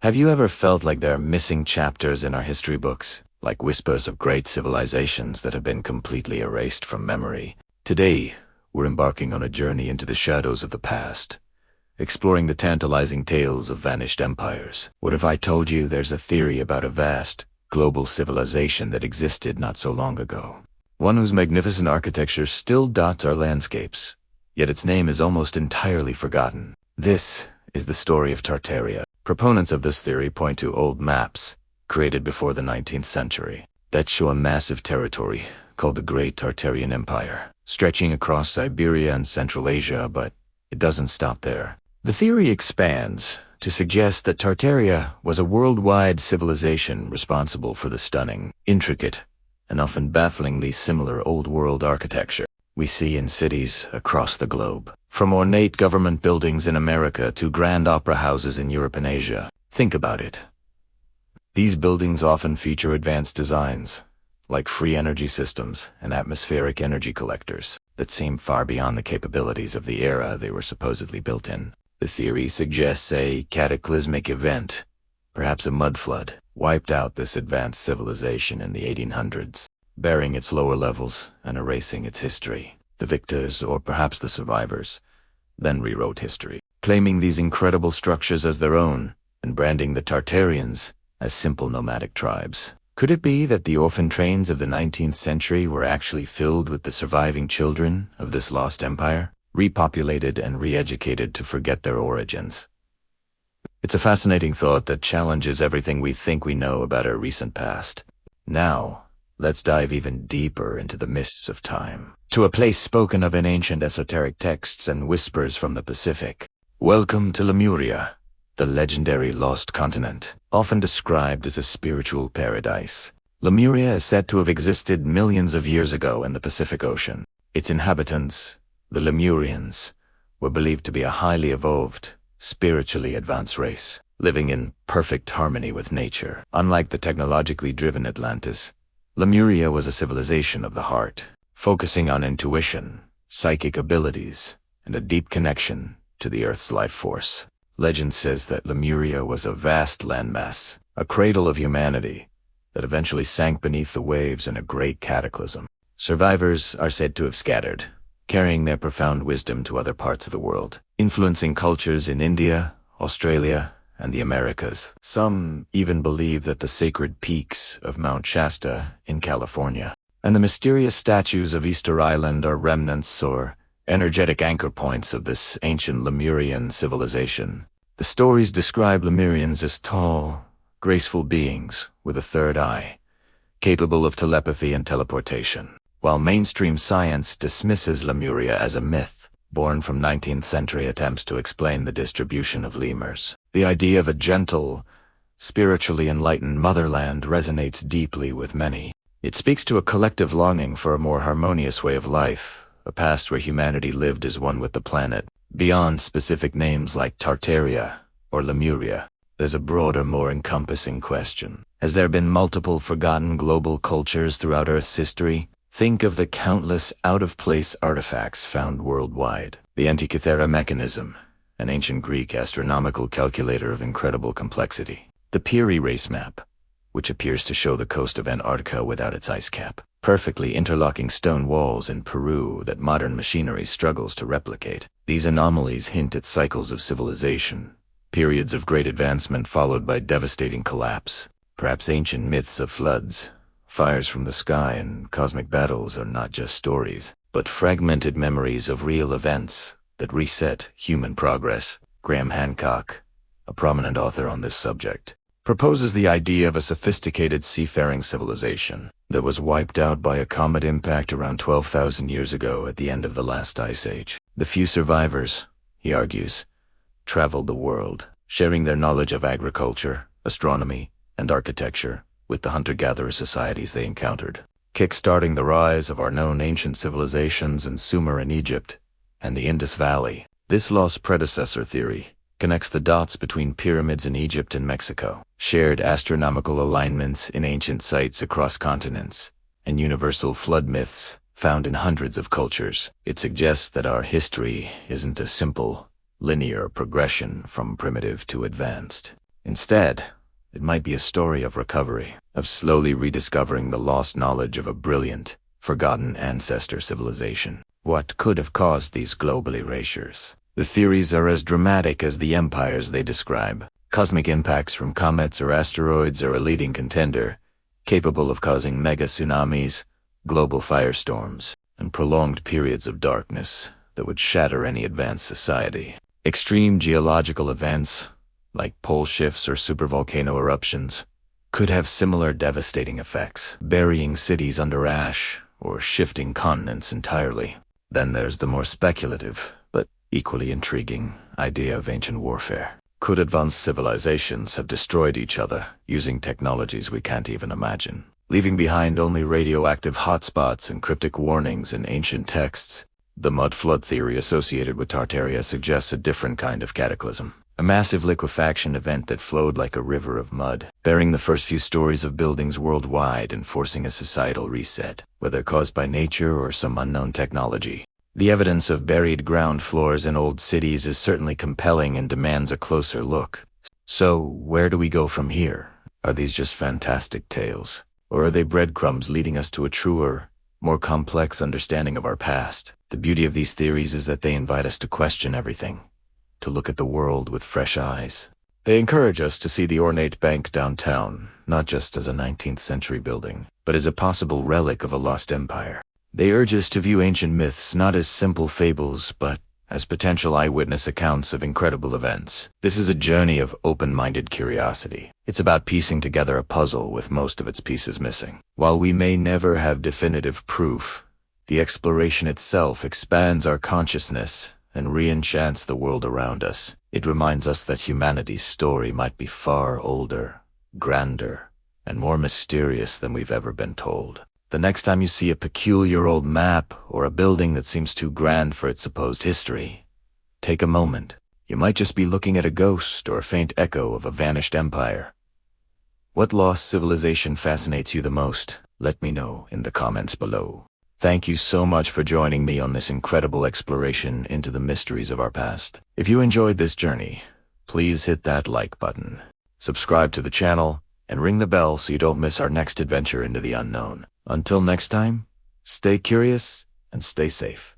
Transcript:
Have you ever felt like there are missing chapters in our history books, like whispers of great civilizations that have been completely erased from memory? Today, we're embarking on a journey into the shadows of the past, exploring the tantalizing tales of vanished empires. What if I told you there's a theory about a vast, global civilization that existed not so long ago? One whose magnificent architecture still dots our landscapes, yet its name is almost entirely forgotten. This is the story of Tartaria. Proponents of this theory point to old maps, created before the 19th century, that show a massive territory called the Great Tartarian Empire, stretching across Siberia and Central Asia, but it doesn't stop there. The theory expands to suggest that Tartaria was a worldwide civilization responsible for the stunning, intricate, and often bafflingly similar Old World architecture we see in cities across the globe. From ornate government buildings in America to grand opera houses in Europe and Asia. Think about it. These buildings often feature advanced designs, like free energy systems and atmospheric energy collectors, that seem far beyond the capabilities of the era they were supposedly built in. The theory suggests a cataclysmic event, perhaps a mud flood, wiped out this advanced civilization in the 1800s, burying its lower levels and erasing its history. The victors, or perhaps the survivors, then rewrote history, claiming these incredible structures as their own and branding the Tartarians as simple nomadic tribes. Could it be that the orphan trains of the 19th century were actually filled with the surviving children of this lost empire, repopulated and re-educated to forget their origins? It's a fascinating thought that challenges everything we think we know about our recent past. Now, let's dive even deeper into the mists of time, to a place spoken of in ancient esoteric texts and whispers from the Pacific. Welcome to Lemuria, the legendary lost continent, often described as a spiritual paradise. Lemuria is said to have existed millions of years ago in the Pacific Ocean. Its inhabitants, the Lemurians, were believed to be a highly evolved, spiritually advanced race, living in perfect harmony with nature. Unlike the technologically driven Atlantis, Lemuria was a civilization of the heart, focusing on intuition, psychic abilities, and a deep connection to the Earth's life force. Legend says that Lemuria was a vast landmass, a cradle of humanity, that eventually sank beneath the waves in a great cataclysm. Survivors are said to have scattered, carrying their profound wisdom to other parts of the world, influencing cultures in India, Australia, and the Americas. Some even believe that the sacred peaks of Mount Shasta in California and the mysterious statues of Easter Island are remnants or energetic anchor points of this ancient Lemurian civilization. The stories describe Lemurians as tall, graceful beings with a third eye, capable of telepathy and teleportation, while mainstream science dismisses Lemuria as a myth, born from 19th century attempts to explain the distribution of lemurs. The idea of a gentle, spiritually enlightened motherland resonates deeply with many. It speaks to a collective longing for a more harmonious way of life, a past where humanity lived as one with the planet. Beyond specific names like Tartaria or Lemuria, there's a broader, more encompassing question. Has there been multiple forgotten global cultures throughout Earth's history? Think of the countless out-of-place artifacts found worldwide. The Antikythera mechanism, an ancient Greek astronomical calculator of incredible complexity. The Peary race map, which appears to show the coast of Antarctica without its ice cap. Perfectly interlocking stone walls in Peru that modern machinery struggles to replicate. These anomalies hint at cycles of civilization, periods of great advancement followed by devastating collapse. Perhaps ancient myths of floods, fires from the sky, and cosmic battles are not just stories, but fragmented memories of real events that reset human progress. Graham Hancock, a prominent author on this subject, proposes the idea of a sophisticated seafaring civilization that was wiped out by a comet impact around 12,000 years ago at the end of the last ice age. The few survivors, he argues, traveled the world, sharing their knowledge of agriculture, astronomy, and architecture with the hunter-gatherer societies they encountered, kick-starting the rise of our known ancient civilizations in Sumer in Egypt and the Indus Valley. This lost predecessor theory connects the dots between pyramids in Egypt and Mexico, shared astronomical alignments in ancient sites across continents, and universal flood myths found in hundreds of cultures. It suggests that our history isn't a simple, linear progression from primitive to advanced. Instead, it might be a story of recovery, of slowly rediscovering the lost knowledge of a brilliant, forgotten ancestor civilization. What could have caused these global erasures? The theories are as dramatic as the empires they describe. Cosmic impacts from comets or asteroids are a leading contender, capable of causing mega tsunamis, global firestorms, and prolonged periods of darkness that would shatter any advanced society. Extreme geological events, like pole shifts or supervolcano eruptions, could have similar devastating effects, burying cities under ash or shifting continents entirely. Then there's the more speculative, but equally intriguing, idea of ancient warfare. Could advanced civilizations have destroyed each other using technologies we can't even imagine, leaving behind only radioactive hotspots and cryptic warnings in ancient texts? The mud flood theory associated with Tartaria suggests a different kind of cataclysm, a massive liquefaction event that flowed like a river of mud, burying the first few stories of buildings worldwide and forcing a societal reset, whether caused by nature or some unknown technology. The evidence of buried ground floors in old cities is certainly compelling and demands a closer look. So, where do we go from here? Are these just fantastic tales? Or are they breadcrumbs leading us to a truer, more complex understanding of our past? The beauty of these theories is that they invite us to question everything, to look at the world with fresh eyes. They encourage us to see the ornate bank downtown, not just as a 19th century building, but as a possible relic of a lost empire. They urge us to view ancient myths not as simple fables, but as potential eyewitness accounts of incredible events. This is a journey of open-minded curiosity. It's about piecing together a puzzle with most of its pieces missing. While we may never have definitive proof, the exploration itself expands our consciousness and re-enchants the world around us. It reminds us that humanity's story might be far older, grander, and more mysterious than we've ever been told. The next time you see a peculiar old map or a building that seems too grand for its supposed history, take a moment. You might just be looking at a ghost or a faint echo of a vanished empire. What lost civilization fascinates you the most? Let me know in the comments below. Thank you so much for joining me on this incredible exploration into the mysteries of our past. If you enjoyed this journey, please hit that like button, subscribe to the channel, and ring the bell so you don't miss our next adventure into the unknown. Until next time, stay curious and stay safe.